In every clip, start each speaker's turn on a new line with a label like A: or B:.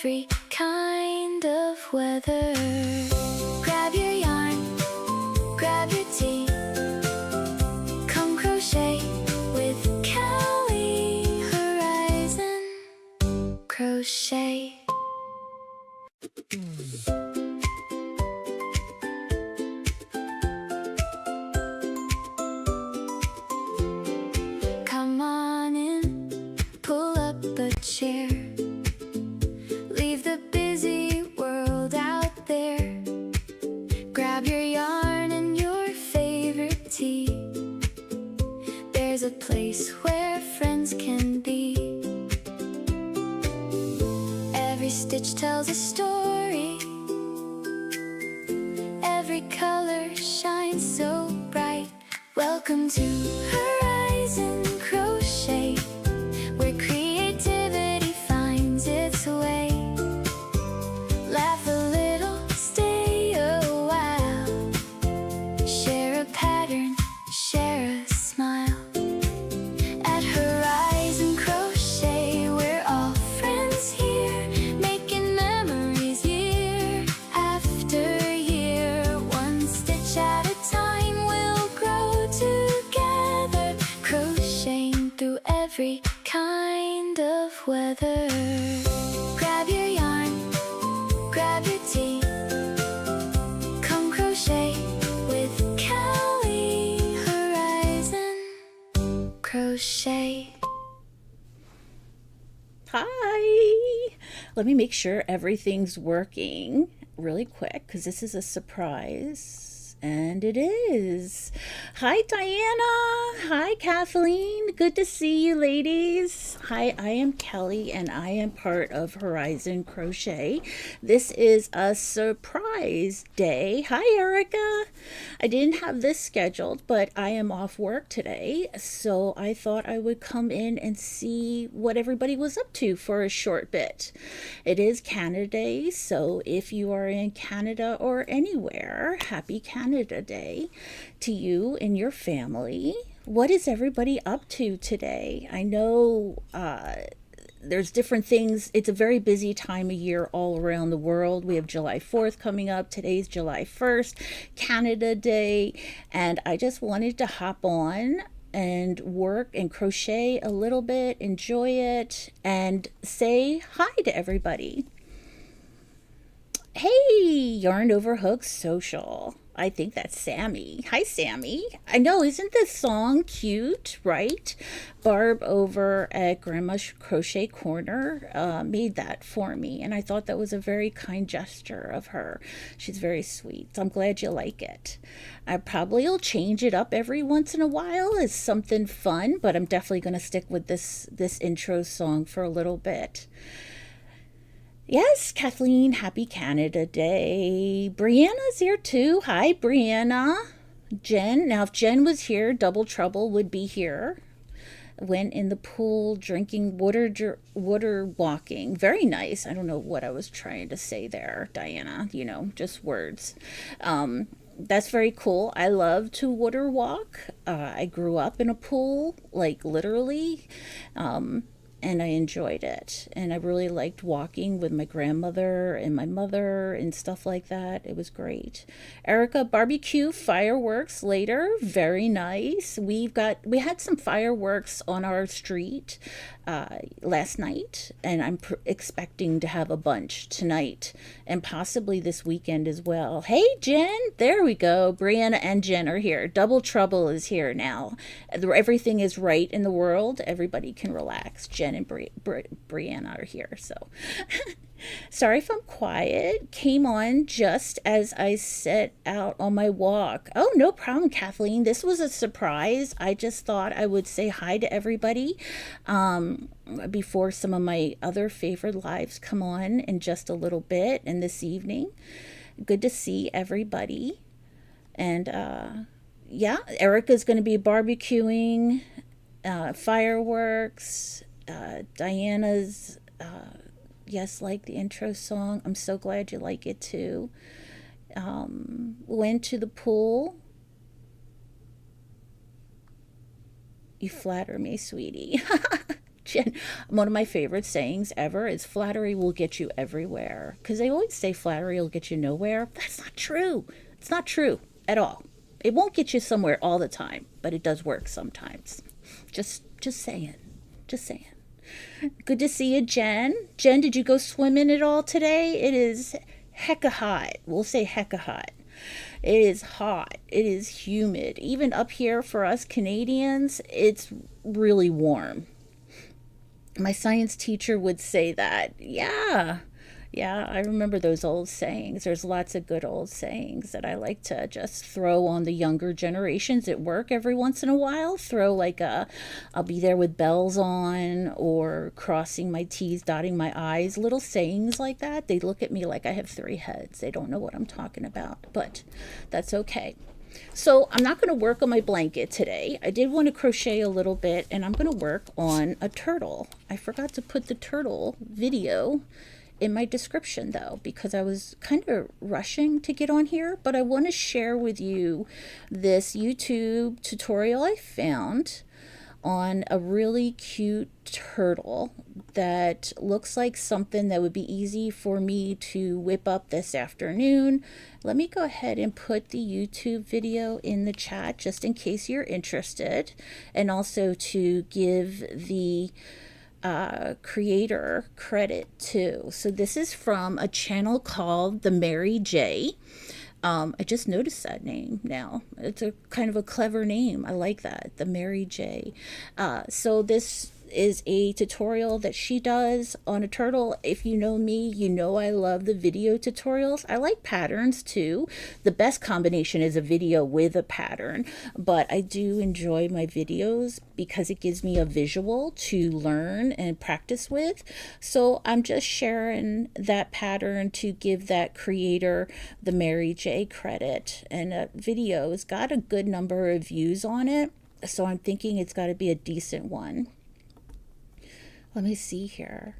A: every kind of weather. Grab your yarn, grab your tea, come crochet with Kelly. Horizon Crochet. Come on in, pull up a chair, leave the busy world out there. Grab your yarn and your favorite tea. There's a place where friends can be. Every stitch tells a story, every color shines so bright. Welcome to Horizon Crochet, where creativity finds its way. Laugh a little, stay a while, share a pattern, share a smile. At Horizon Crochet, we're all friends here, making memories year after year. One stitch at a time, we'll grow together, crocheting through every kind of weather. Grab your yarn, grab your tea, come crochet with Kelly. Horizon Crochet.
B: Hi! Let me make sure everything's working really quick because this is a surprise. And it is. Hi, Diana. Hi, Kathleen. Good to see you, ladies. Hi, I am Kelly, and I am part of Horizon Crochet. This is a surprise day. Hi, Erica. I didn't have this scheduled, but I am off work today, so I thought I would come in and see what everybody was up to for a short bit. It is Canada Day, so if you are in Canada or anywhere, happy Canada Day to you and your family. What is everybody up to today? I know there's different things. It's a very busy time of year all around the world. We have July 4th coming up. Today's July 1st, Canada Day, and I just wanted to hop on and work and crochet a little bit, enjoy it, and say hi to everybody. Hey, Yarn Over Hook Social. I think that's Sammy. Hi, Sammy. I know, isn't this song cute, right? Barb over at Grandma's Crochet Corner made that for me, and I thought that was a very kind gesture of her. She's very sweet, so I'm glad you like it. I probably will change it up every once in a while as something fun, but I'm definitely going to stick with this intro song for a little bit. Yes, Kathleen, happy Canada Day. Brianna's here too. Hi, Brianna. Jen, now if Jen was here, Double Trouble would be here. Went in the pool drinking water walking. Very nice. I don't know what I was trying to say there, Diana. You know, just words. That's very cool. I love to water walk. I grew up in a pool, like literally. And I enjoyed it. And I really liked walking with my grandmother and my mother and stuff like that. It was great. Erica, barbecue fireworks later. Very nice. We had some fireworks on our street last night, and I'm expecting to have a bunch tonight and possibly this weekend as well. Hey, Jen. There we go. Brianna and Jen are here. Double Trouble is here now. Everything is right in the world. Everybody can relax. Jen and Brianna are here, so sorry if I'm quiet. Came on just as I set out on my walk. Oh, no problem, Kathleen. This was a surprise. I just thought I would say hi to everybody before some of my other favorite lives come on in just a little bit and this evening. Good to see everybody. And yeah, Erica's going to be barbecuing, fireworks. Diana's yes, like the intro song. I'm so glad you like it too. Went to the pool. You flatter me, sweetie. Jen, One of my favorite sayings ever is flattery will get you everywhere. Because they always say flattery will get you nowhere. That's not true. It's not true at all. It won't get you somewhere all the time, but it does work sometimes. Just saying. Just saying. Good to see you, Jen. Jen, did you go swimming at all today? It is hecka hot. We'll say hecka hot. It is hot. It is humid. Even up here for us Canadians, it's really warm. My science teacher would say that. Yeah, I remember those old sayings. There's lots of good old sayings that I like to just throw on the younger generations at work every once in a while. Throw like I'll be there with bells on, or crossing my T's, dotting my I's, little sayings like that. They look at me like I have 3 heads. They don't know what I'm talking about, but that's okay. So I'm not going to work on my blanket today. I did want to crochet a little bit, and I'm going to work on a turtle. I forgot to put the turtle video in my description though, because I was kind of rushing to get on here, but I want to share with you this YouTube tutorial I found on a really cute turtle that looks like something that would be easy for me to whip up this afternoon. Let me go ahead and put the YouTube video in the chat just in case you're interested, and also to give the creator credit too. So this is from a channel called The Mary J. I just noticed that name now. It's a kind of a clever name. I like that, The Mary J. So this is a tutorial that she does on a turtle. If you know me, you know I love the video tutorials. I like patterns too. The best combination is a video with a pattern, but I do enjoy my videos because it gives me a visual to learn and practice with. So I'm just sharing that pattern to give that creator, the Mary J, credit. And a video has got a good number of views on it, so I'm thinking it's got to be a decent one. Let me see here.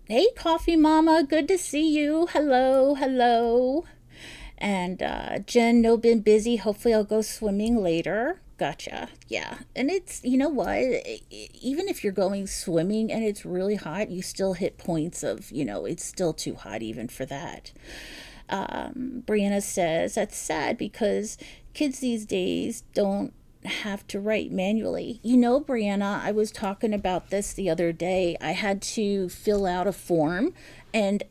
B: Hey, Coffee Mama, good to see you. Hello. And Jen, no, been busy. Hopefully I'll go swimming later. Gotcha. Yeah. And it's, you know what? Even if you're going swimming and it's really hot, you still hit points of, it's still too hot even for that. Brianna says, that's sad because kids these days don't have to write manually. Brianna, I was talking about this the other day. I had to fill out a form and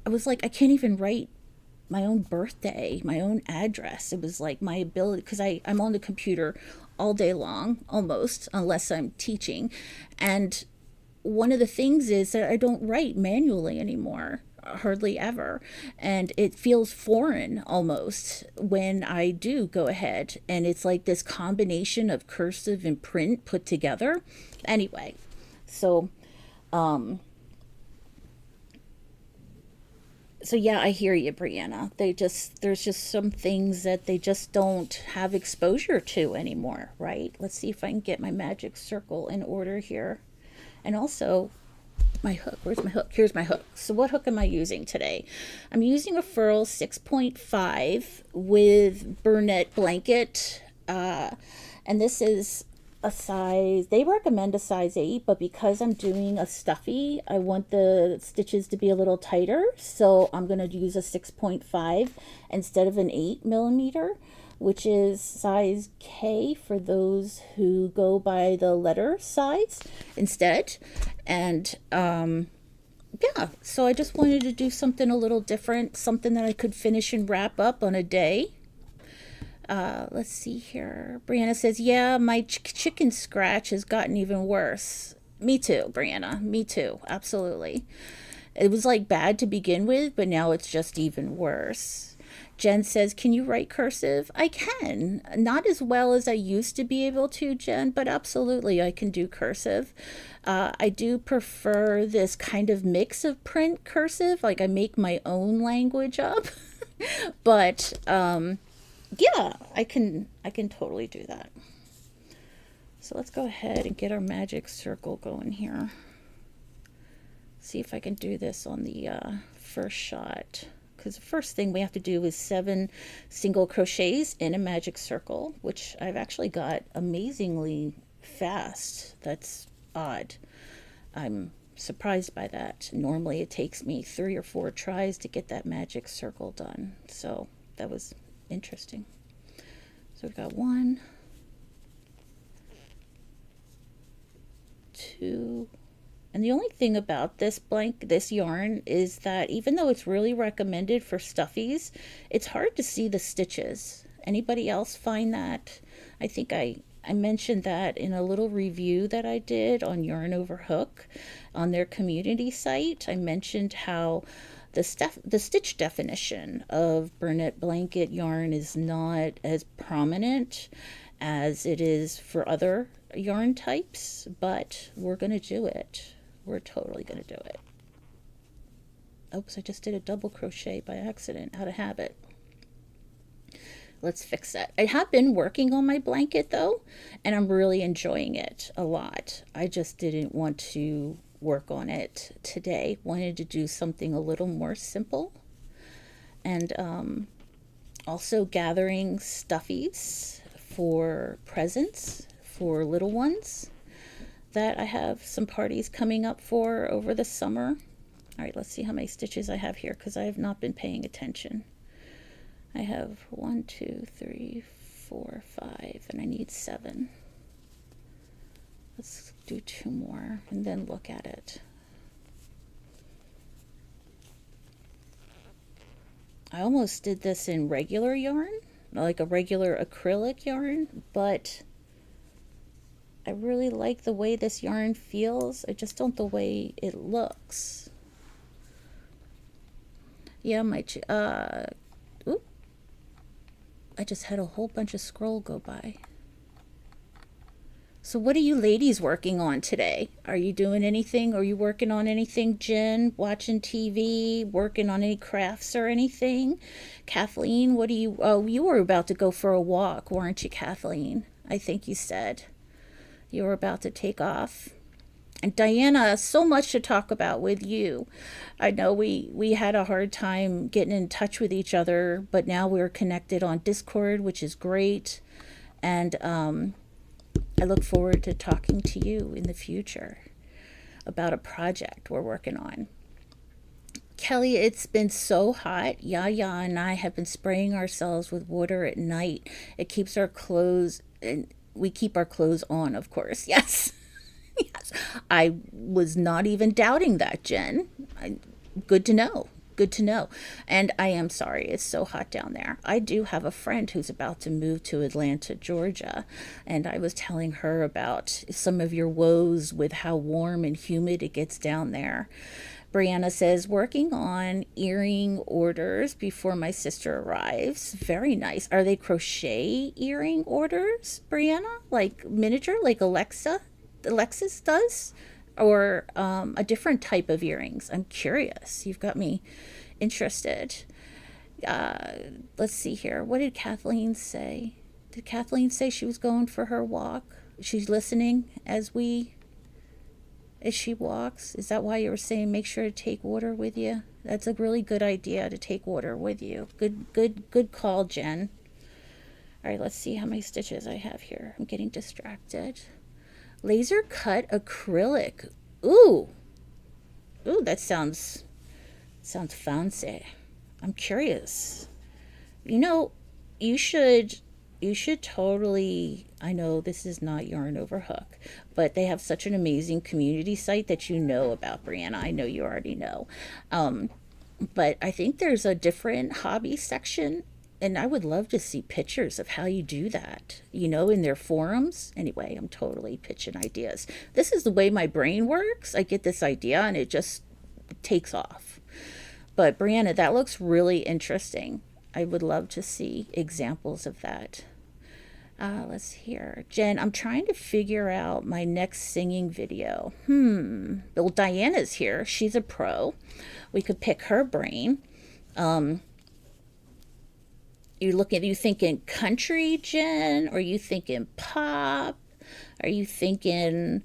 B: I was like, I can't even write my own birthday, my own address. It was like my ability, because I'm on the computer all day long, almost, unless I'm teaching. And one of the things is that I don't write manually anymore. Hardly ever, and it feels foreign almost when I do go ahead, and it's like this combination of cursive and print put together. Anyway, so yeah, I hear you, Brianna. There's just some things that they just don't have exposure to anymore, right? Let's see if I can get my magic circle in order here. And also my hook. Where's my hook? Here's my hook. So what hook am I using today? I'm using a Furl 6.5 with Burnett blanket. And this is a size, they recommend a size 8, but because I'm doing a stuffy, I want the stitches to be a little tighter. So I'm going to use a 6.5 instead of an 8mm, which is size K for those who go by the letter size instead. And yeah, so I just wanted to do something a little different, something that I could finish and wrap up on a day. Let's see here. Brianna says, yeah, my chicken scratch has gotten even worse. Me too, Brianna. Me too. Absolutely. It was like bad to begin with, but now it's just even worse. Jen says, can you write cursive? I can. Not as well as I used to be able to, Jen, but absolutely I can do cursive. I do prefer this kind of mix of print cursive, like I make my own language up. But yeah, I can totally do that. So let's go ahead and get our magic circle going here. See if I can do this on the first shot. Because the first thing we have to do is 7 single crochets in a magic circle, which I've actually got amazingly fast. That's odd. I'm surprised by that. Normally it takes me 3 or 4 tries to get that magic circle done. So that was interesting. So we've got 1, 2, and the only thing about this yarn is that even though it's really recommended for stuffies, it's hard to see the stitches. Anybody else find that? I think I mentioned that in a little review that I did on Yarn Over Hook on their community site. I mentioned how the stitch definition of Burnett blanket yarn is not as prominent as it is for other yarn types, but we're going to do it. We're totally going to do it. Oops, I just did a double crochet by accident, out of habit. Let's fix that. I have been working on my blanket though, and I'm really enjoying it a lot. I just didn't want to work on it today. Wanted to do something a little more simple. And also gathering stuffies for presents for little ones that I have some parties coming up for over the summer. All right, let's see how many stitches I have here because I have not been paying attention. I have 1, 2, 3, 4, 5, and I need 7. Let's do 2 more and then look at it. I almost did this in regular yarn, like a regular acrylic yarn, but I really like the way this yarn feels. I just don't the way it looks. Yeah, oop. I just had a whole bunch of scroll go by. So what are you ladies working on today? Are you doing anything? Are you working on anything, Jen? Watching TV? Working on any crafts or anything? Kathleen, what do you... Oh, you were about to go for a walk, weren't you, Kathleen? I think you said you were about to take off. And Diana, so much to talk about with you. I know we had a hard time getting in touch with each other, but now we're connected on Discord, which is great. And I look forward to talking to you in the future about a project we're working on. Kelly, it's been so hot. Yaya and I have been spraying ourselves with water at night. It keeps our clothes, and we keep our clothes on, of course. Yes. Yes. I was not even doubting that, Jen. Good to know. Good to know. And I am sorry it's so hot down there. I do have a friend who's about to move to Atlanta, Georgia, and I was telling her about some of your woes with how warm and humid it gets down there. Brianna says, working on earring orders before my sister arrives. Very nice. Are they crochet earring orders, Brianna? Like miniature, like Alexis does? Or a different type of earrings? I'm curious. You've got me interested. Let's see here. What did Kathleen say? Did Kathleen say she was going for her walk? She's listening as she walks? Is that why you were saying make sure to take water with you? That's a really good idea, to take water with you. Good call, Jen. All right, let's see how many stitches I have here. I'm getting distracted. Laser cut acrylic. Ooh, that sounds fancy. I'm curious. You know, you should totally, I know this is not Yarn Over Hook, but they have such an amazing community site that you know about, Brianna. I know you already know. But I think there's a different hobby section, and I would love to see pictures of how you do that, in their forums. Anyway, I'm totally pitching ideas. This is the way my brain works. I get this idea and it just takes off. But Brianna, that looks really interesting. I would love to see examples of that. Let's hear. Jen, I'm trying to figure out my next singing video. Well, Diana's here. She's a pro. We could pick her brain. You thinking country, Jen? Are you thinking pop? Are you thinking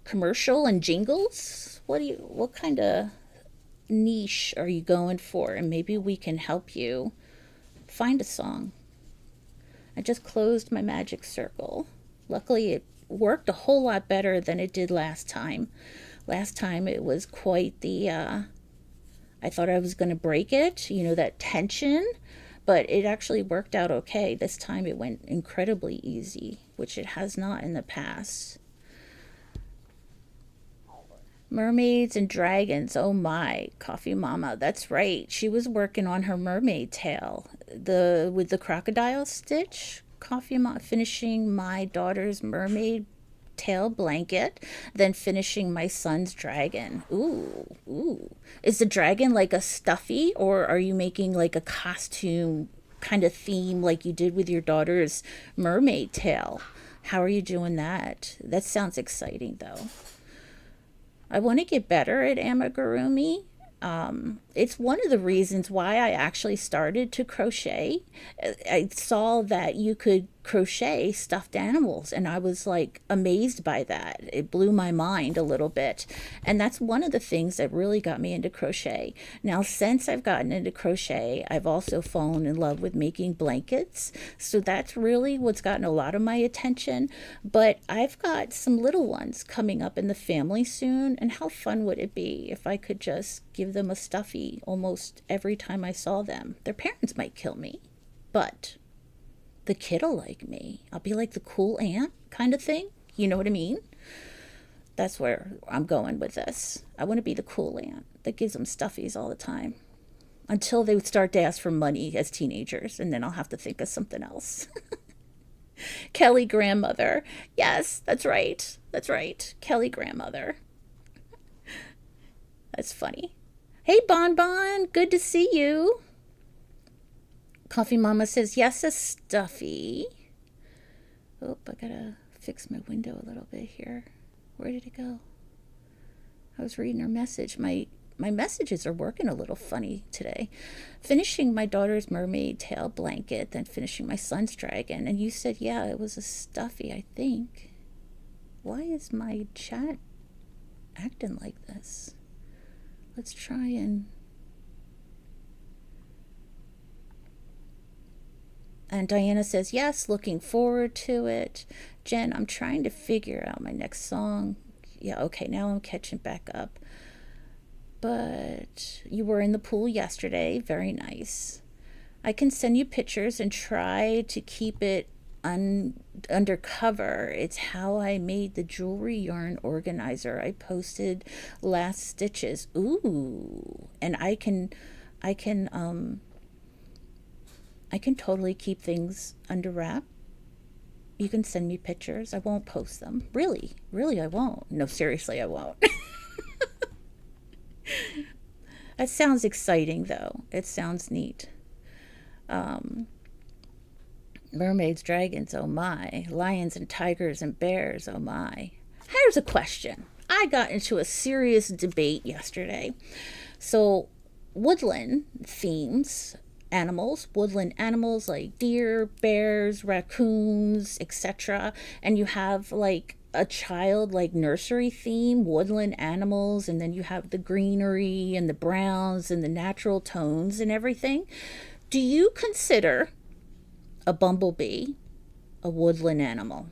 B: commercial and jingles? What kind of niche are you going for? And maybe we can help you. find a song. I just closed my magic circle. Luckily, it worked a whole lot better than it did last time. Last time it was quite the, I thought I was going to break it, that tension, but it actually worked out okay. This time it went incredibly easy, which it has not in the past. Mermaids and dragons. Oh my, Coffee Mama. That's right. She was working on her mermaid tail. With the crocodile stitch. Coffee Mama finishing my daughter's mermaid tail blanket, then finishing my son's dragon. Ooh, ooh. Is the dragon like a stuffy, or are you making like a costume kind of theme like you did with your daughter's mermaid tail? How are you doing that? That sounds exciting though. I want to get better at amigurumi. It's one of the reasons why I actually started to crochet. I saw that you could crochet stuffed animals, and I was like amazed by that. It blew my mind a little bit. And that's one of the things that really got me into crochet. Now, since I've gotten into crochet, I've also fallen in love with making blankets. So that's really what's gotten a lot of my attention. But I've got some little ones coming up in the family soon, and how fun would it be if I could just give them a stuffy almost every time I saw them? Their parents might kill me, but the kid'll like me. I'll be like the cool aunt kind of thing. You know what I mean? That's where I'm going with this. I want to be the cool aunt that gives them stuffies all the time until they would start to ask for money as teenagers, and then I'll have to think of something else. Kelly grandmother. Yes, that's right. That's right. Kelly grandmother. That's funny. Hey, Bon Bon. Good to see you. Coffee Mama says, yes, a stuffy. Oh, I gotta fix my window a little bit here. Where did it go? I was reading her message. My messages are working a little funny today. Finishing my daughter's mermaid tail blanket, then finishing my son's dragon. And you said, yeah, it was a stuffy, I think. Why is my chat acting like this? Let's try and... And Diana says, yes, looking forward to it. Jen, I'm trying to figure out my next song. Yeah, okay, now I'm catching back up. But you were in the pool yesterday. Very nice. I can send you pictures and try to keep it undercover. It's how I made the jewelry yarn organizer I posted last stitches. Ooh. And I can totally keep things under wrap. You can send me pictures. I won't post them. Really, I won't. No, seriously, I won't. That sounds exciting, though. It sounds neat. Mermaids, dragons, oh my. Lions and tigers and bears, oh my. Here's a question. I got into a serious debate yesterday. So, woodland themes, woodland animals like deer, bears, raccoons, etc. And you have like a child like nursery theme, woodland animals, and then you have the greenery and the browns and the natural tones and everything. Do you consider a bumblebee a woodland animal?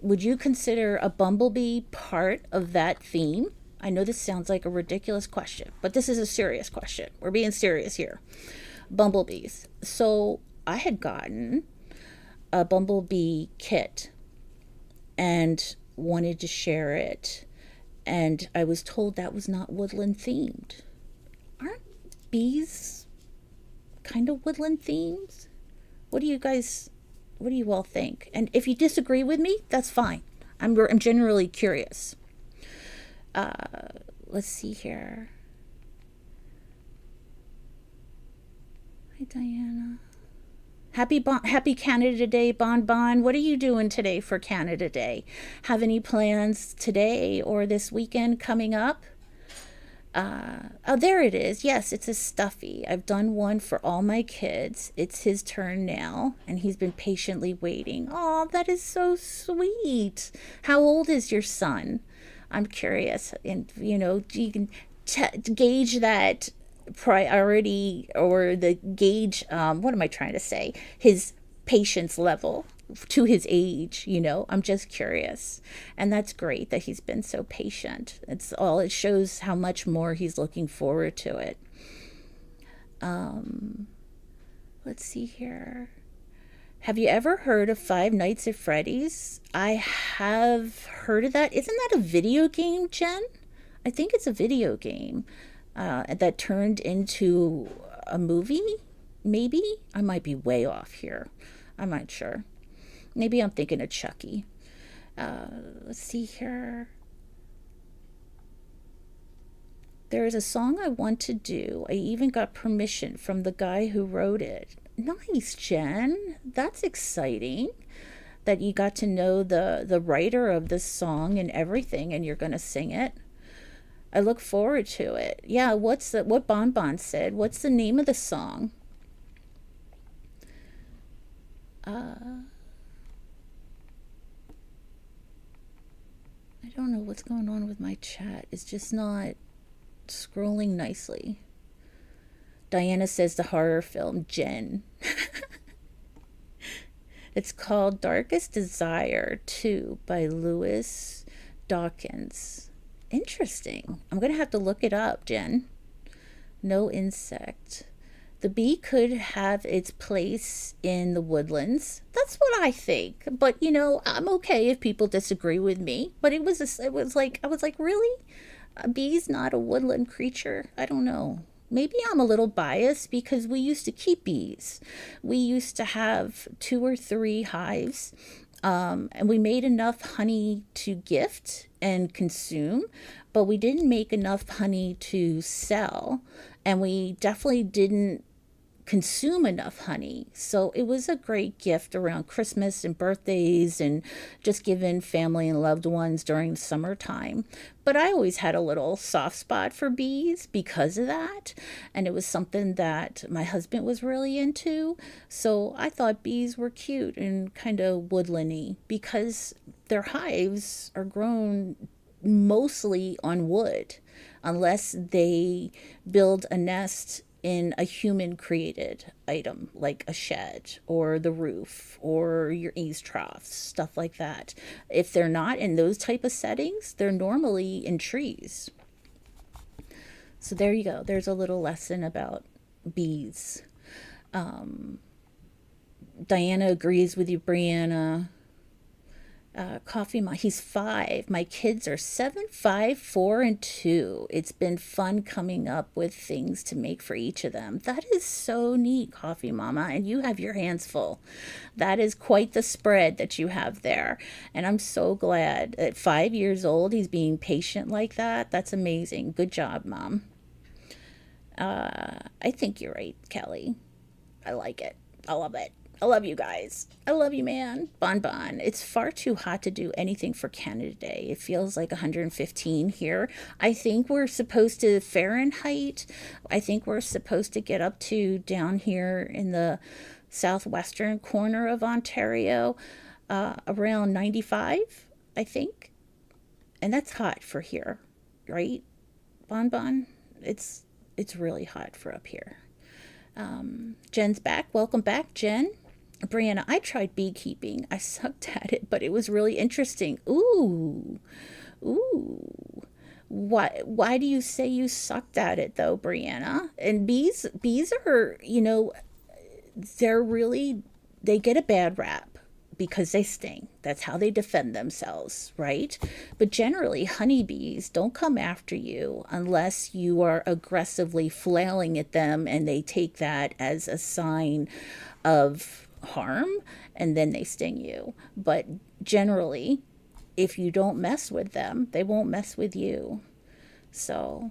B: Would you consider a bumblebee part of that theme? I know this sounds like a ridiculous question, but this is a serious question. We're being serious here. Bumblebees. So I had gotten a bumblebee kit and wanted to share it. And I was told that was not woodland themed. Aren't bees kind of woodland themes? What do you all think? And if you disagree with me, that's fine. I'm generally curious. Let's see here. Hi, Diana. Happy Canada Day, Bon Bon. What are you doing today for Canada Day? Have any plans today or this weekend coming up? Oh, there it is. Yes, it's a stuffy. I've done one for all my kids. It's his turn now, and he's been patiently waiting. Oh, that is so sweet. How old is your son? I'm curious. And, you can gauge that priority or the gauge, what am I trying to say? His patience level. to his age, I'm just curious. And that's great that he's been so patient. It shows how much more he's looking forward to it. Let's see here. Have you ever heard of Five Nights at Freddy's? I have heard of that. Isn't that a video game, Jen? I think it's a video game that turned into a movie, maybe? I might be way off here. I'm not sure. Maybe I'm thinking of Chucky. Let's see here. There is a song I want to do. I even got permission from the guy who wrote it. Nice, Jen. That's exciting that you got to know the writer of this song and everything, and you're going to sing it. I look forward to it. Yeah, what Bon said. What's the name of the song? I don't know what's going on with my chat. It's just not scrolling nicely. Diana says the horror film, Jen. It's called Darkest Desire 2 by Lewis Dawkins. Interesting. I'm going to have to look it up, Jen. No insect. The bee could have its place in the woodlands. That's what I think. But, I'm okay if people disagree with me. But it was like, I was like, really? A bee's not a woodland creature? I don't know. Maybe I'm a little biased because we used to keep bees. We used to have 2 or 3 hives, and we made enough honey to gift and consume, but we didn't make enough honey to sell, and we definitely didn't consume enough honey. So it was a great gift around Christmas and birthdays and just given family and loved ones during the summertime. But I always had a little soft spot for bees because of that. And it was something that my husband was really into. So I thought bees were cute and kind of woodlandy because their hives are grown mostly on wood unless they build a nest in a human created item like a shed or the roof or your eaves troughs, stuff like that. If they're not in those type of settings, they're normally in trees. So there you go. There's a little lesson about bees. Diana agrees with you, Brianna. Coffee Mom, he's 5. My kids are 7, 5, 4, and 2. It's been fun coming up with things to make for each of them. That is so neat, Coffee Mama, and you have your hands full. That is quite the spread that you have there, and I'm so glad at 5 years old he's being patient like that. That's amazing. Good job, Mom. I think you're right, Kelly. I like it. I love it. I love you guys. I love you, man. Bon Bon. It's far too hot to do anything for Canada Day. It feels like 115 here. I think we're supposed to Fahrenheit. I think we're supposed to get up to down here in the southwestern corner of Ontario around 95, I think. And that's hot for here, right? Bon Bon. It's really hot for up here. Jen's back. Welcome back, Jen. Brianna, I tried beekeeping. I sucked at it, but it was really interesting. Ooh. Why do you say you sucked at it though, Brianna? And bees are, they get a bad rap because they sting. That's how they defend themselves, right? But generally, honeybees don't come after you unless you are aggressively flailing at them and they take that as a sign of harm and then they sting you. But generally, if you don't mess with them, they won't mess with you. So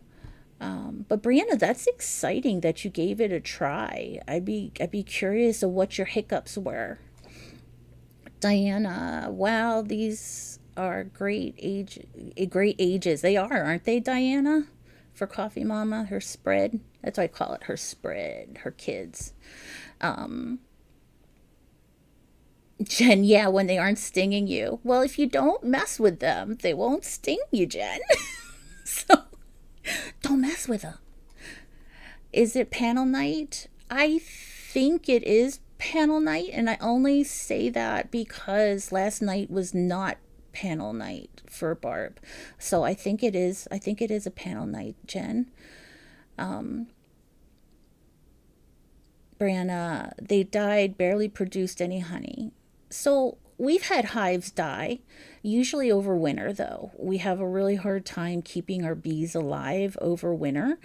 B: but Brianna, that's exciting that you gave it a try. I'd be curious of what your hiccups were. Diana, wow, these are great ages. They are, aren't they, Diana? For Coffee Mama, her spread. That's why I call it her spread, her kids. Jen, yeah, when they aren't stinging you. Well, if you don't mess with them, they won't sting you, Jen. So, don't mess with them. Is it panel night? I think it is panel night, and I only say that because last night was not panel night for Barb. So I think it is. I think it is a panel night, Jen. Brianna, they died, barely produced any honey. So we've had hives die, usually over winter, though. We have a really hard time keeping our bees alive over winter.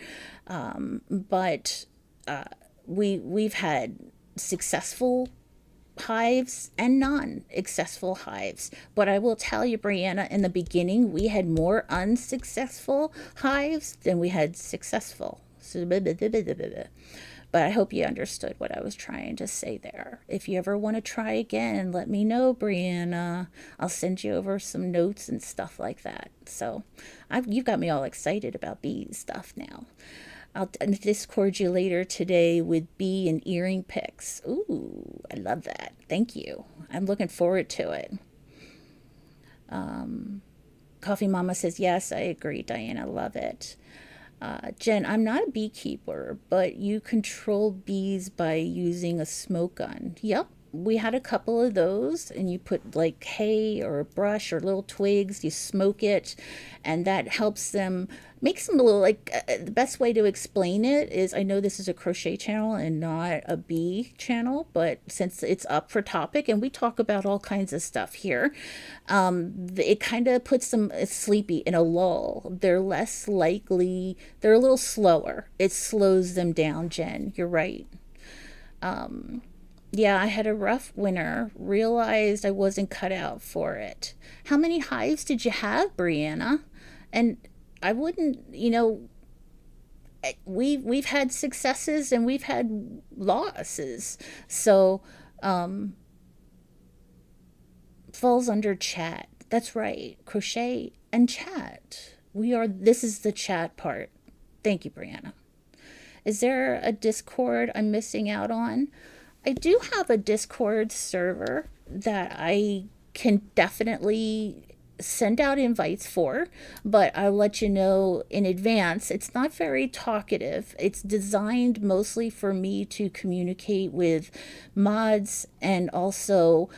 B: But we've had successful hives and non-successful hives. But I will tell you, Brianna, in the beginning, we had more unsuccessful hives than we had successful. But I hope you understood what I was trying to say there. If you ever want to try again, let me know, Brianna. I'll send you over some notes and stuff like that. So you've got me all excited about bee stuff now. I'll Discord you later today with bee and earring pics. Ooh, I love that. Thank you. I'm looking forward to it. Coffee Mama says, yes, I agree, Diana. Love it. Jen, I'm not a beekeeper, but you control bees by using a smoke gun. Yep, we had a couple of those, and you put like hay or a brush or little twigs, you smoke it, and that helps them, makes them a little like, the best way to explain it is, I know this is a crochet channel and not a bee channel, but since it's up for topic and we talk about all kinds of stuff here, it kind of puts them sleepy in a lull. They're less likely, they're a little slower. It slows them down, Jen. You're right. Yeah, I had a rough winter, realized I wasn't cut out for it. How many hives did you have, Brianna? And I wouldn't, we've had successes and we've had losses. So, falls under chat. That's right. Crochet and chat. This is the chat part. Thank you, Brianna. Is there a Discord I'm missing out on? I do have a Discord server that I can definitely send out invites for, but I'll let you know in advance. It's not very talkative. It's designed mostly for me to communicate with mods and also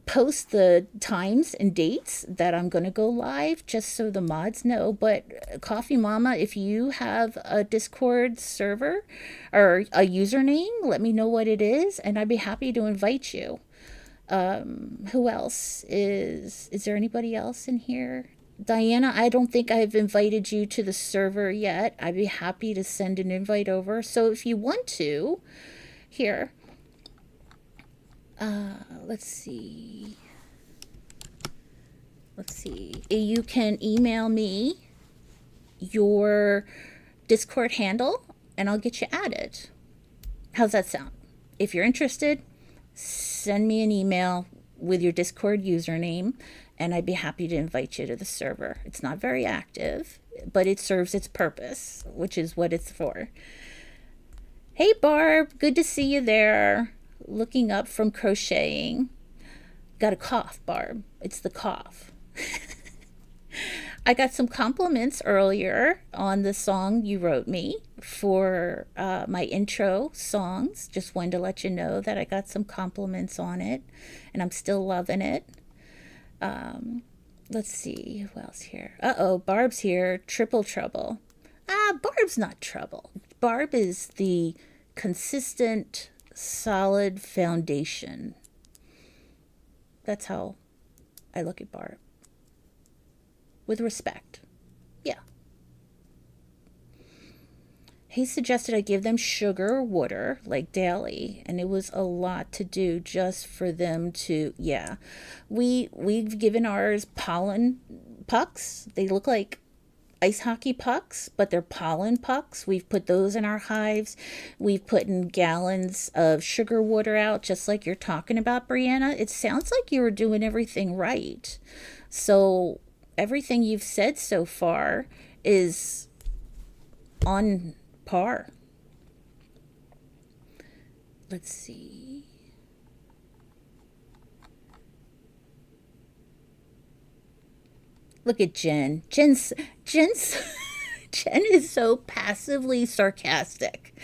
B: post the times and dates that I'm going to go live just so the mods know. But Coffee Mama, if you have a Discord server or a username, let me know what it is and I'd be happy to invite you. Who else is there anybody else in here? Diana, I don't think I've invited you to the server yet. I'd be happy to send an invite over. So if you want to, here, let's see. You can email me your Discord handle and I'll get you added. How's that sound? If you're interested, send me an email with your Discord username and I'd be happy to invite you to the server. It's not very active, but it serves its purpose, which is what it's for. Hey Barb, good to see you there. Looking up from crocheting. Got a cough, Barb. It's the cough. I got some compliments earlier on the song you wrote me for my intro songs. Just wanted to let you know that I got some compliments on it and I'm still loving it. Let's see who else here. Barb's here. Triple trouble. Barb's not trouble. Barb is the consistent, solid foundation. That's how I look at Barb. With respect. Yeah. He suggested I give them sugar or water, like daily, and it was a lot to do just for them to, yeah. We've given ours pollen pucks. They look like ice hockey pucks, but they're pollen pucks. We've put those in our hives. We've put in gallons of sugar water out, just like you're talking about, Brianna. It sounds like you were doing everything right. So everything you've said so far is on par. Let's see. Look at Jen. Jen's Jen is so passively sarcastic.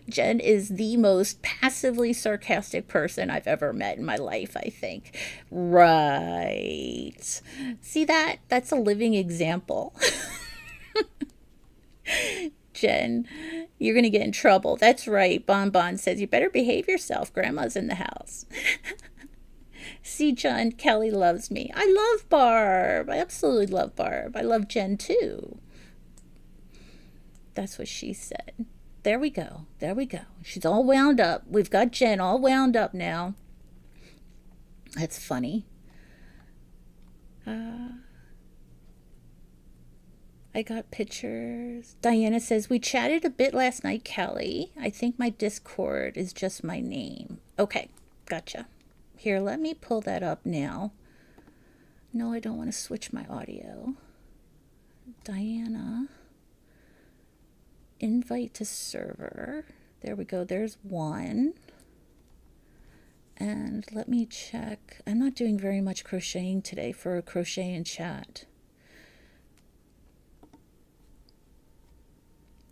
B: Jen is the most passively sarcastic person I've ever met in my life, I think. Right. See that? That's a living example. Jen, you're going to get in trouble. That's right. Bon Bon says, you better behave yourself. Grandma's in the house. See, John, Kelly loves me. I love Barb. I absolutely love Barb. I love Jen, too. That's what she said. There we go. There we go. She's all wound up. We've got Jen all wound up now. That's funny. I got pictures. Diana says, we chatted a bit last night, Kelly. I think my Discord is just my name. Okay, gotcha. Here, let me pull that up now. No, I don't want to switch my audio. Diana. Invite to server. There we go. There's one. And let me check. I'm not doing very much crocheting today for a crochet in chat.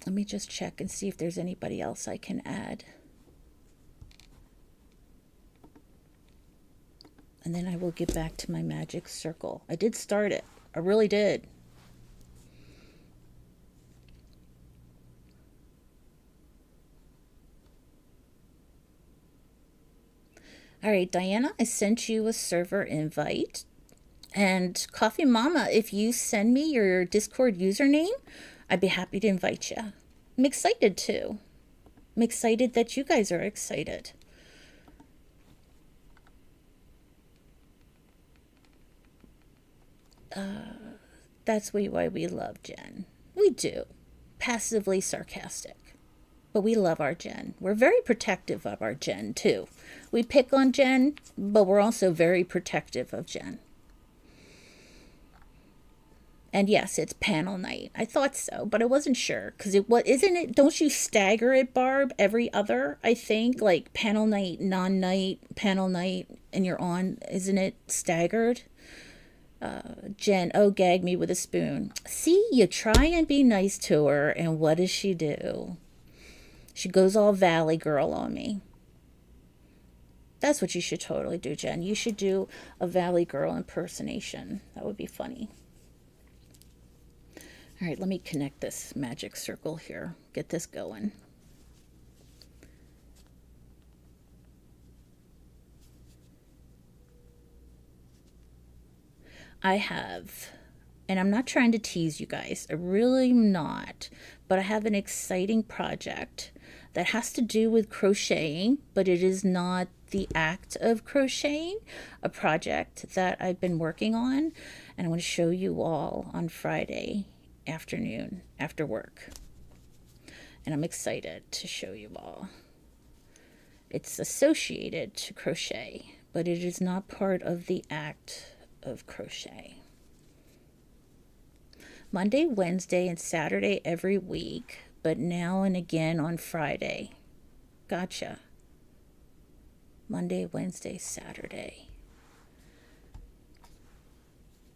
B: Let me just check and see if there's anybody else I can add. And then I will get back to my magic circle. I did start it. I really did. All right, Diana, I sent you a server invite. And Coffee Mama, if you send me your Discord username, I'd be happy to invite you. I'm excited too. I'm excited that you guys are excited. That's why we love Jen. We do. Passively sarcastic. But we love our Jen. We're very protective of our Jen too. We pick on Jen, but we're also very protective of Jen. And yes, it's panel night. I thought so, but I wasn't sure. Because isn't it, don't you stagger it, Barb, every other, I think? Like panel night, non-night, panel night, and you're on, isn't it staggered? Jen, oh, gag me with a spoon. See, you try and be nice to her, and what does she do? She goes all Valley Girl on me. That's what you should totally do, Jen. You should do a Valley Girl impersonation. That would be funny. All right, let me connect this magic circle here. Get this going. I have, and I'm not trying to tease you guys. I really am not. But I have an exciting project that has to do with crocheting, but it is not the act of crocheting. A project that I've been working on, and I want to show you all on Friday afternoon after work. And I'm excited to show you all. It's associated to crochet, but it is not part of the act of crochet. Monday, Wednesday, and Saturday every week, but now and again on Friday. Gotcha. Monday, Wednesday, Saturday.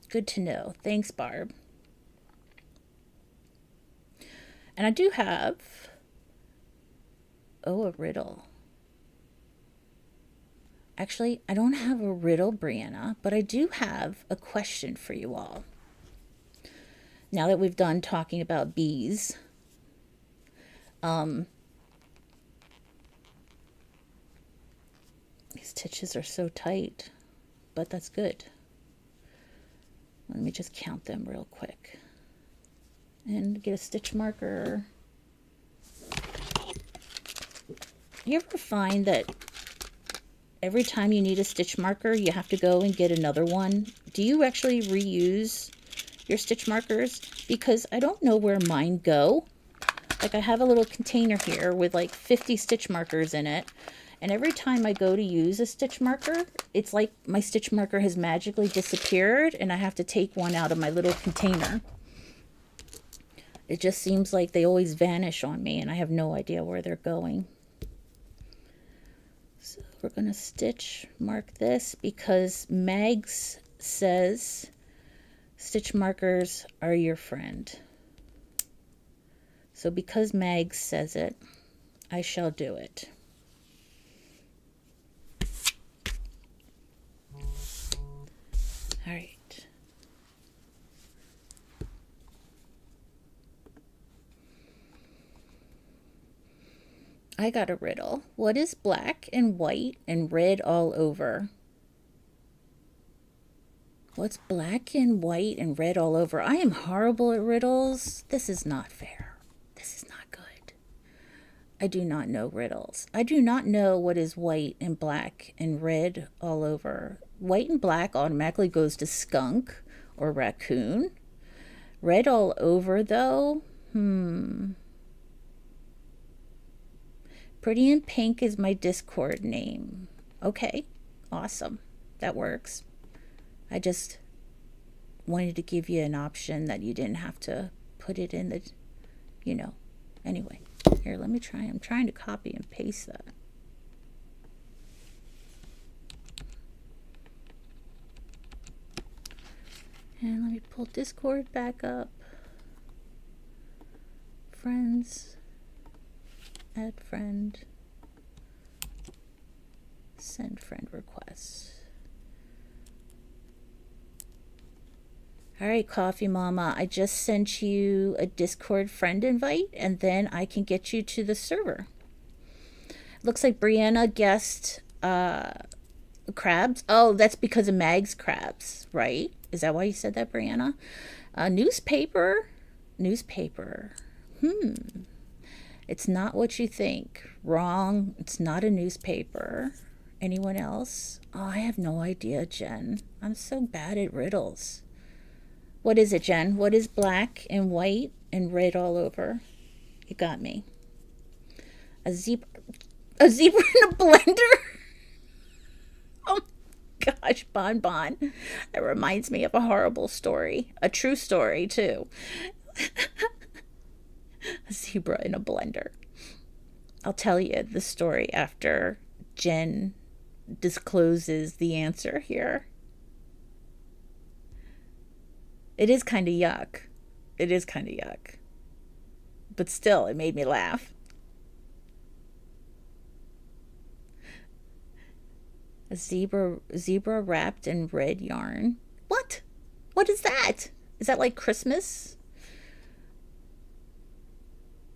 B: Good to know. Thanks, Barb. And I do have, a riddle. Actually, I don't have a riddle, Brianna, but I do have a question for you all. Now that we've done talking about bees, these stitches are so tight, but that's good. Let me just count them real quick. And get a stitch marker. You ever find that every time you need a stitch marker, you have to go and get another one? Do you actually reuse your stitch markers? Because I don't know where mine go. Like, I have a little container here with like 50 stitch markers in it. And every time I go to use a stitch marker, it's like my stitch marker has magically disappeared and I have to take one out of my little container. It just seems like they always vanish on me and I have no idea where they're going. So we're going to stitch mark this because Mags says stitch markers are your friend. So because Mag says it, I shall do it. All right. I got a riddle. What is black and white and red all over? What's black and white and red all over? I am horrible at riddles. This is not fair. This is not good. I do not know riddles. I do not know what is white and black and red all over. White and black automatically goes to skunk or raccoon. Red all over, though? Pretty in Pink is my Discord name. Okay, awesome. That works. I just wanted to give you an option that you didn't have to put it in the, Anyway, here, let me try. I'm trying to copy and paste that. And let me pull Discord back up. Friends. Add friend. Send friend requests. All right, Coffee Mama, I just sent you a Discord friend invite, and then I can get you to the server. Looks like Brianna guessed crabs. Oh, that's because of Mag's crabs, right? Is that why you said that, Brianna? Newspaper. It's not what you think. Wrong. It's not a newspaper. Anyone else? Oh, I have no idea, Jen. I'm so bad at riddles. What is it, Jen? What is black and white and red all over? You got me. A zebra in a blender? Oh my gosh, Bon. That reminds me of a horrible story. A true story, too. A zebra in a blender. I'll tell you the story after Jen discloses the answer here. It is kind of yuck. But still, it made me laugh. A zebra wrapped in red yarn. What? What is that? Is that like Christmas?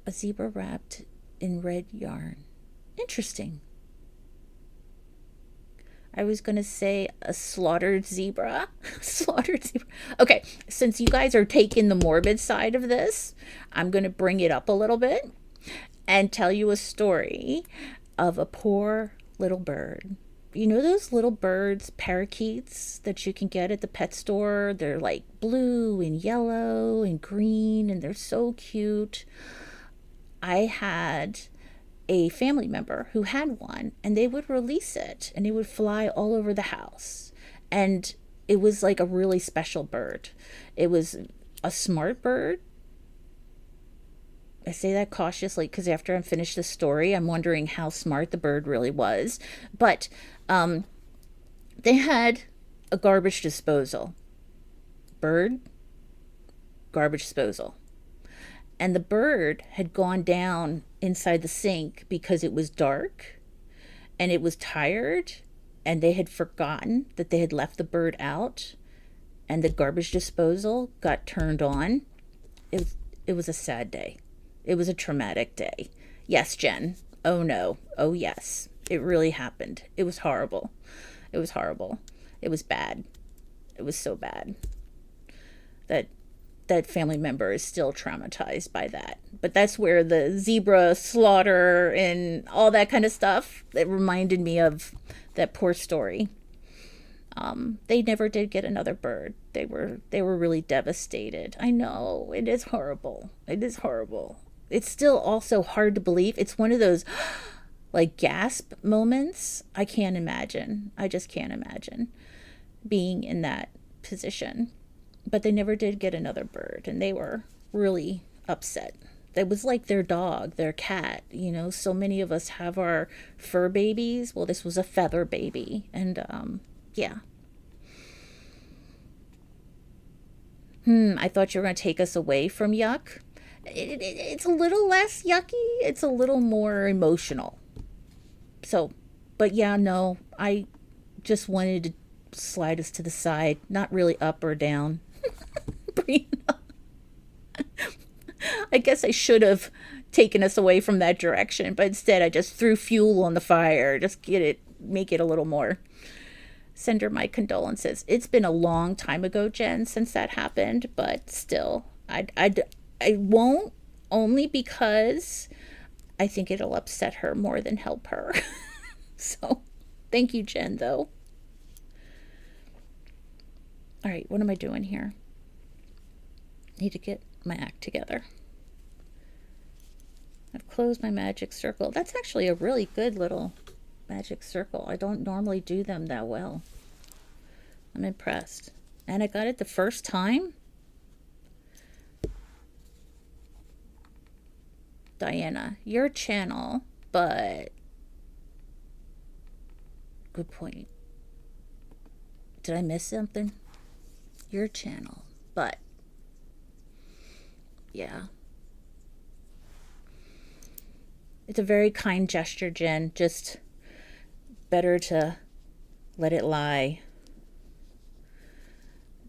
B: A zebra wrapped in red yarn. Interesting. I was going to say a slaughtered zebra. Okay, since you guys are taking the morbid side of this, I'm going to bring it up a little bit and tell you a story of a poor little bird. You know those little birds, parakeets, that you can get at the pet store? They're like blue and yellow and green, and they're so cute. I had a family member who had one, and they would release it, and it would fly all over the house. And it was like a really special bird. It was a smart bird. I say that cautiously because after I'm finished the story, I'm wondering how smart the bird really was. But they had a garbage disposal. Bird, garbage disposal. And the bird had gone down inside the sink because it was dark and it was tired, and they had forgotten that they had left the bird out, and the garbage disposal got turned on. It was a sad day. It was a traumatic day. Yes, Jen. Oh no. Oh yes. It really happened. It was horrible. It was bad. It was so bad that family member is still traumatized by that. But that's where the zebra slaughter and all that kind of stuff, that reminded me of that poor story. They never did get another bird. They were really devastated. I know, it is horrible. It's still also hard to believe. It's one of those like gasp moments. I just can't imagine being in that position. But they never did get another bird, and they were really upset. It was like their dog, their cat. So many of us have our fur babies. Well, this was a feather baby, and yeah. I thought you were going to take us away from yuck. It's a little less yucky. It's a little more emotional. So, but yeah, no, I just wanted to slide us to the side, not really up or down. I guess I should have taken us away from that direction, but instead I just threw fuel on the fire. Just make it a little more. Send her my condolences. It's been a long time ago, Jen, since that happened, but still, I won't, only because I think it'll upset her more than help her. So, thank you, Jen, though. All right, what am I doing here? Need to get my act together. I've closed my magic circle. That's actually a really good little magic circle. I don't normally do them that well. I'm impressed. And I got it the first time. Diana, your channel, but good point. Did I miss something? Your channel, but yeah. It's a very kind gesture, Jen. Just better to let it lie.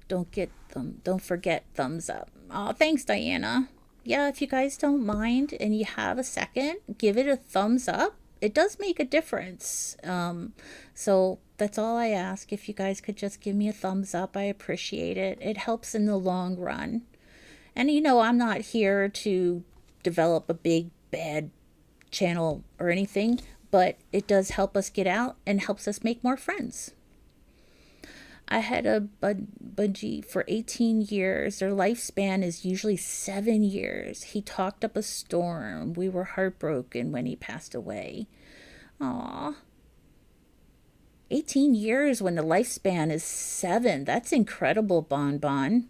B: Don't forget thumbs up. Oh, thanks, Diana. Yeah, if you guys don't mind and you have a second, give it a thumbs up. It does make a difference. So that's all I ask. If you guys could just give me a thumbs up, I appreciate it. It helps in the long run. And I'm not here to develop a big bad channel or anything, but it does help us get out and helps us make more friends. I had a budgie for 18 years. Their lifespan is usually 7 years. He talked up a storm. We were heartbroken when he passed away. Aw. 18 years when the lifespan is 7. That's incredible, Bon Bon.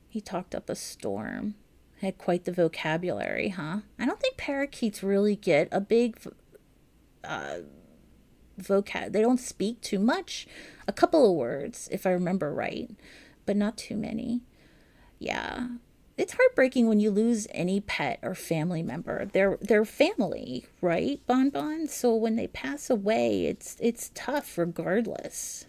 B: He talked up a storm. Had quite the vocabulary, huh? I don't think parakeets really get a big vocab. They don't speak too much. A couple of words, if I remember right, but not too many. Yeah. It's heartbreaking when you lose any pet or family member. They're family, right, Bon Bon? So when they pass away, it's tough regardless.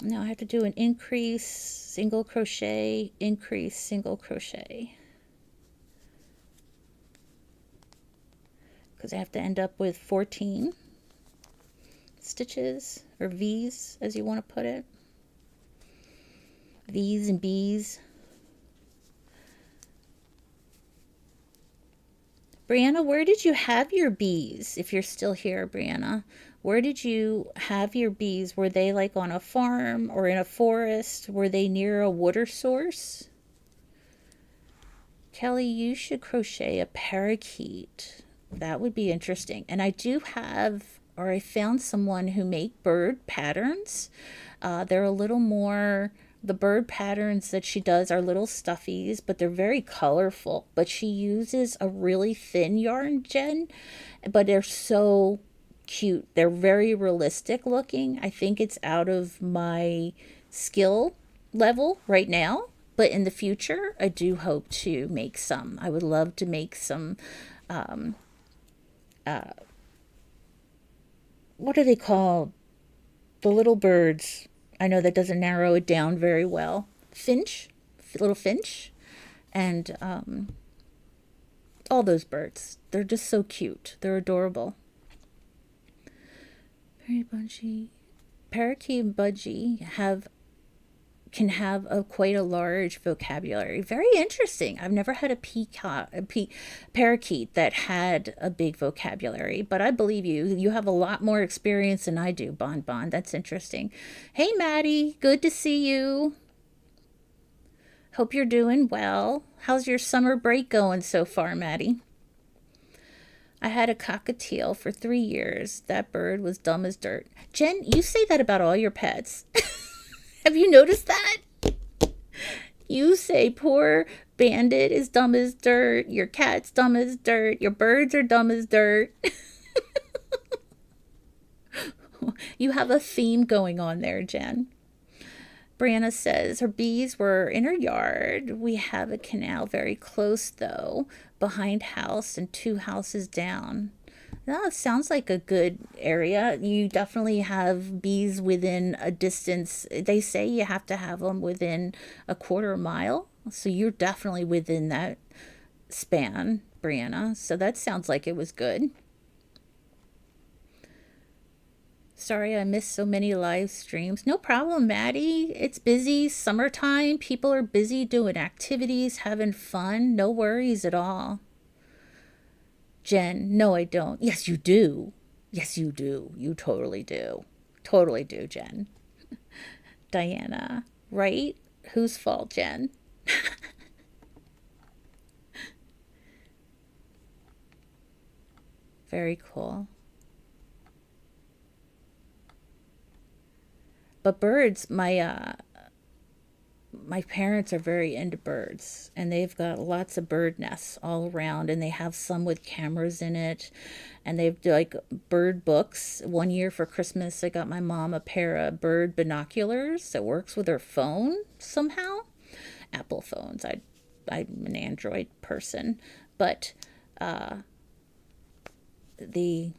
B: Now I have to do an increase, single crochet, increase, single crochet. Because I have to end up with 14 stitches, or V's as you want to put it. V's and B's. Brianna, where did you have your bees? If you're still here, Brianna, where did you have your bees? Were they like on a farm or in a forest? Were they near a water source? Kelly, you should crochet a parakeet. That would be interesting. And I do have, or I found someone who make bird patterns. They're a little more, the bird patterns that she does are little stuffies, but they're very colorful. But she uses a really thin yarn, Jen, but they're so cute. They're very realistic looking. I think it's out of my skill level right now, but in the future, I do hope to make some. I would love to make some, what are they called? The little birds. I know that doesn't narrow it down very well. Finch, little finch, and all those birds. They're just so cute. They're adorable. Very budgie. Parakeet and budgie can have quite a large vocabulary. Very interesting. I've never had a parakeet that had a big vocabulary, but I believe you. You have a lot more experience than I do, Bon Bon. That's interesting. Hey, Maddie. Good to see you. Hope you're doing well. How's your summer break going so far, Maddie? I had a cockatiel for 3 years. That bird was dumb as dirt. Jen, you say that about all your pets. Have you noticed that? You say poor Bandit is dumb as dirt, your cat's dumb as dirt, your birds are dumb as dirt. You have a theme going on there, Jen. Brianna says her bees were in her yard. We have a canal very close, though, behind house and 2 houses down. That sounds like a good area. You definitely have bees within a distance. They say you have to have them within a quarter mile. So you're definitely within that span, Brianna. So that sounds like it was good. Sorry I missed so many live streams. No problem, Maddie. It's busy. Summertime. People are busy doing activities, having fun. No worries at all. Jen, no, I don't. Yes, you do. Yes, you do. You totally do. Totally do, Jen. Diana, right? Whose fault, Jen? Very cool. But birds, my parents are very into birds, and they've got lots of bird nests all around, and they have some with cameras in it, and they've like bird books. One year for Christmas I got my mom a pair of bird binoculars that works with her phone somehow. Apple phones. I'm an Android person, but the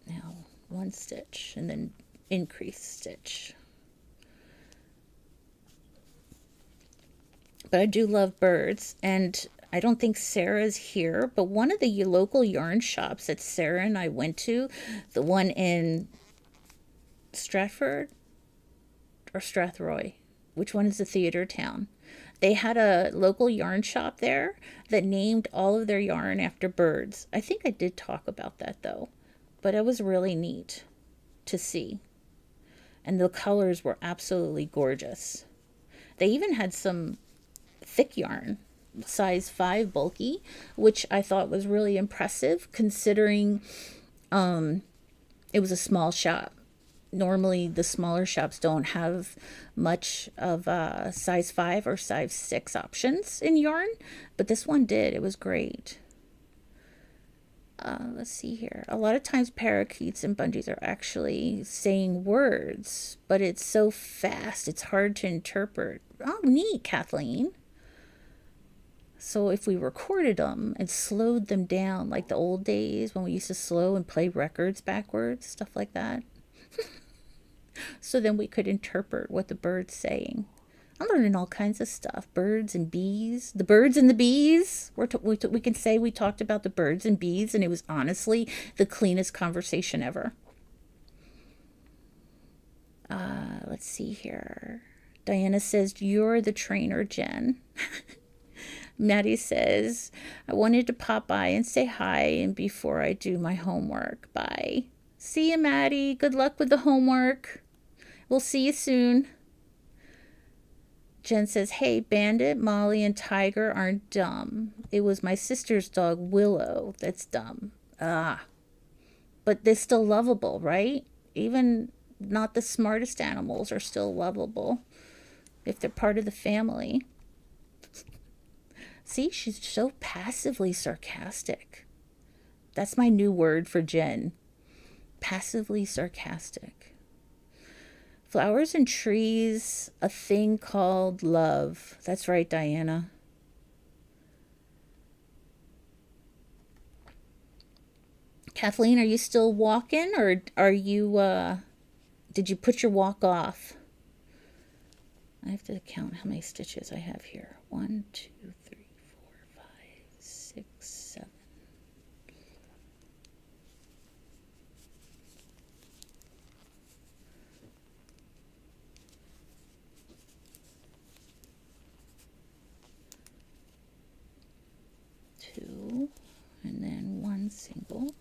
B: now one stitch and then increase stitch. But I do love birds, and I don't think Sarah's here, but one of the local yarn shops that Sarah and I went to, the one in Stratford or Strathroy, which one is the theater town? They had a local yarn shop there that named all of their yarn after birds. I think I did talk about that though, but it was really neat to see. And the colors were absolutely gorgeous. They even had some thick yarn, size 5 bulky, which I thought was really impressive considering it was a small shop. Normally the smaller shops don't have much of size 5 or size 6 options in yarn, but this one did. It was great. Let's see here. A lot of times parakeets and bungees are actually saying words, but it's so fast it's hard to interpret. Oh, neat, Kathleen. So if we recorded them and slowed them down like the old days when we used to slow and play records backwards, stuff like that, so then we could interpret what the bird's saying. I'm learning all kinds of stuff. Birds and bees. The birds and the bees. We can say we talked about the birds and bees, and it was honestly the cleanest conversation ever. Let's see here. Diana says, you're the trainer, Jen. Maddie says, I wanted to pop by and say hi and before I do my homework. Bye. See you, Maddie. Good luck with the homework. We'll see you soon. Jen says, hey, Bandit, Molly, and Tiger aren't dumb. It was my sister's dog, Willow, that's dumb. Ah. But they're still lovable, right? Even not the smartest animals are still lovable if they're part of the family. See, she's so passively sarcastic. That's my new word for Jen. Passively sarcastic. Flowers and trees, a thing called love. That's right, Diana. Kathleen, are you still walking, or are you, did you put your walk off? I have to count how many stitches I have here. 1, 2, 3, 4, 5, 6, 7. Two, and then 1 single.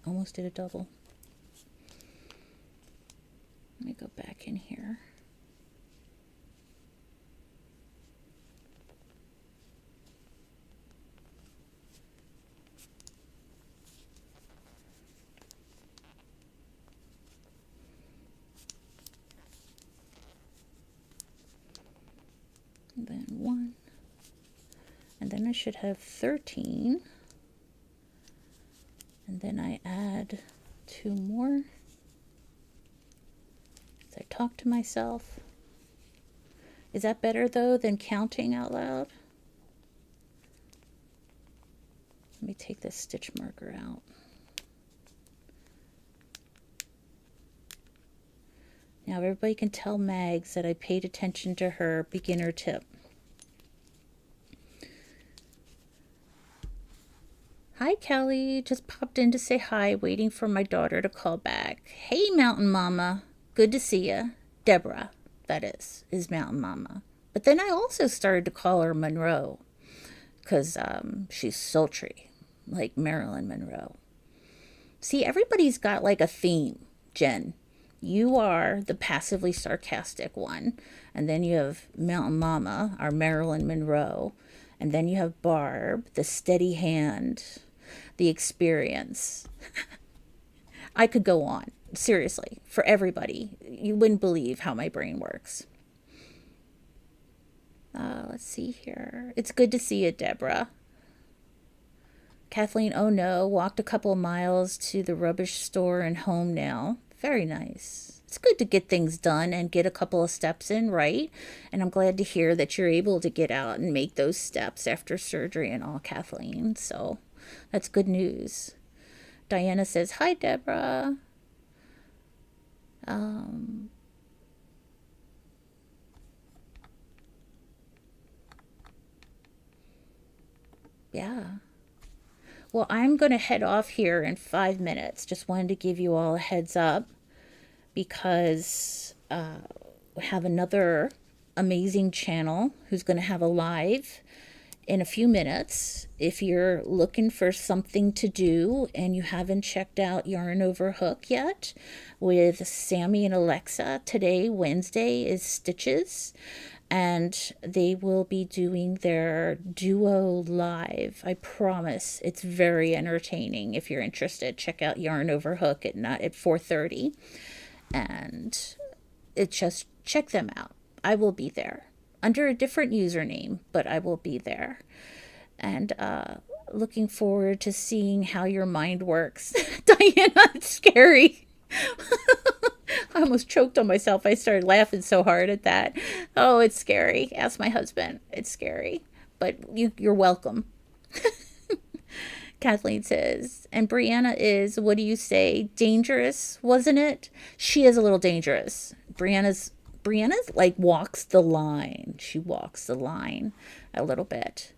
B: Almost did a double. Let me go back in here. I should have 13. And then I add 2 more. As I talk to myself. Is that better though than counting out loud? Let me take this stitch marker out. Now everybody can tell Mags that I paid attention to her beginner tip. Hi Kelly, just popped in to say hi, waiting for my daughter to call back. Hey Mountain Mama, good to see ya. Deborah, that is Mountain Mama. But then I also started to call her Monroe, because she's sultry, like Marilyn Monroe. See, everybody's got like a theme, Jen. You are the passively sarcastic one, and then you have Mountain Mama, our Marilyn Monroe, and then you have Barb, the steady hand, the experience. I could go on, seriously, for everybody. You wouldn't believe how my brain works. Let's see here. It's good to see you, Deborah. Kathleen, oh no, walked a couple miles to the rubbish store and home now. Very nice. It's good to get things done and get a couple of steps in, right? And I'm glad to hear that you're able to get out and make those steps after surgery and all, Kathleen. So that's good news. Diana says, hi, Deborah. Yeah. Well, I'm going to head off here in 5 minutes. Just wanted to give you all a heads up because we have another amazing channel who's going to have a live in a few minutes. If you're looking for something to do and you haven't checked out Yarn Over Hook yet with Sammy and Alexa, today, Wednesday, is Stitches. And they will be doing their duo live. I promise it's very entertaining. If you're interested, check out Yarn Over Hook at 4:30. And just check them out. I will be there under a different username, but I will be there. And looking forward to seeing how your mind works. Diana, it's scary. I almost choked on myself. I started laughing so hard at that. Oh, it's scary. Ask my husband. It's scary. But you're welcome. Kathleen says, and Brianna is, what do you say? Dangerous, wasn't it? She is a little dangerous. Brianna's like walks the line. She walks the line a little bit.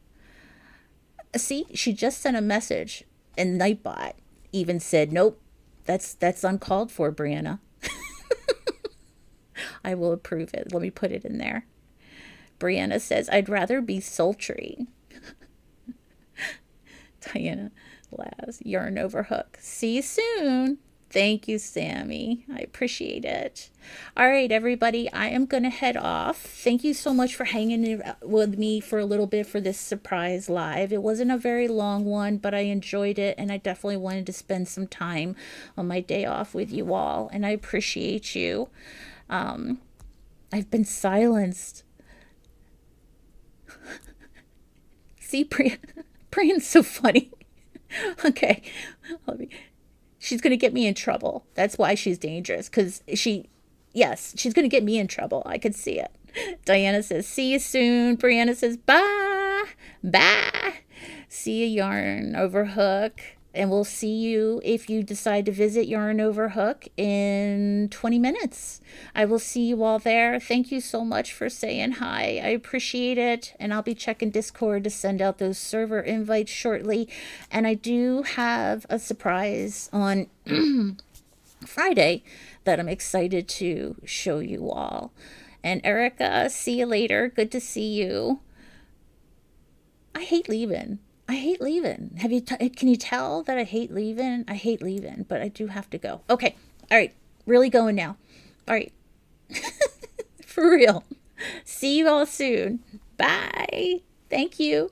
B: See, she just sent a message and Nightbot even said, nope, that's uncalled for, Brianna. I will approve it. Let me put it in there. Brianna says, I'd rather be sultry. Diana laughs. Yarn Over Hook. See you soon. Thank you, Sammy. I appreciate it. All right, everybody, I am going to head off. Thank you so much for hanging with me for a little bit for this surprise live. It wasn't a very long one, but I enjoyed it, and I definitely wanted to spend some time on my day off with you all, and I appreciate you. I've been silenced. See, Brian's so funny. Okay. She's going to get me in trouble. That's why she's dangerous. Because she's going to get me in trouble. I could see it. Diana says, see you soon. Brianna says, bye. Bye. See you, Yarn Over Hook. And we'll see you if you decide to visit Yarn Over Hook in 20 minutes. I will see you all there. Thank you so much for saying hi. I appreciate it. And I'll be checking Discord to send out those server invites shortly. And I do have a surprise on Friday that I'm excited to show you all. And Erica, see you later. Good to see you. I hate leaving. Can you tell that I hate leaving? I hate leaving, but I do have to go. Okay. All right. Really going now. All right. For real. See you all soon. Bye. Thank you.